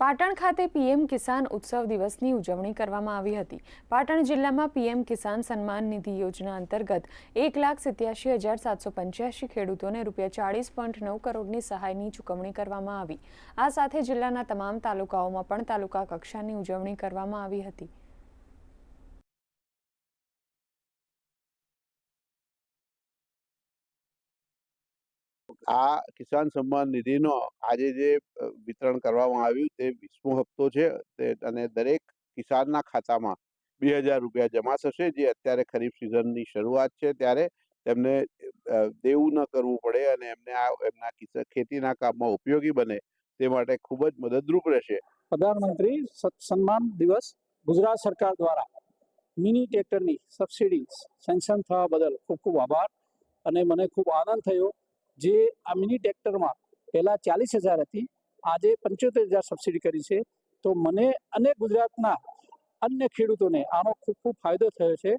પાટણ ખાતે પીએમ કિસાન ઉત્સવ દિવસની ઉજવણી કરવામાં આવી હતી। પાટણ જિલ્લામાં પીએમ કિસાન સન્માન નિધિ યોજના અંતર્ગત 1,87,785 ખેડૂતોને ₹40.9 કરોડની સહાયની ચૂકવણી કરવામાં આવી। આ સાથે જિલ્લાના તમામ તાલુકાઓમાં પણ તાલુકા કક્ષાની ઉજવણી કરવામાં આવી હતી। આ કિસાન સન્માન નિધિનો આજે જે વિતરણ કરવામાં આવ્યું તે 20મો હપ્તો છે અને દરેક કિસાનના ખાતામાં ₹2000 જમા થશે, જે અત્યારે ખરીફ સિઝનની શરૂઆત છે ત્યારે તેમને દેવું ન કરવું પડે અને એમને એમના ખેતીના કામમાં ઉપયોગી બને તે માટે ખૂબ જ મદદરૂપ રહેશે। પ્રધાનમંત્રી સન્માન દિવસ ગુજરાત સરકાર દ્વારા મિની ટ્રેક્ટરની સબસિડી સેન્કશન થવા બદલ ખૂબ ખૂબ આભાર અને મને ખૂબ આનંદ થયો। જે આ મિની ટ્રેક્ટરમાં પહેલાં 40,000 હતી, આજે 75,000 સબસિડી કરી છે, તો મને અને ગુજરાતના અન્ય ખેડૂતોને આનો ખૂબ ખૂબ ફાયદો થયો છે।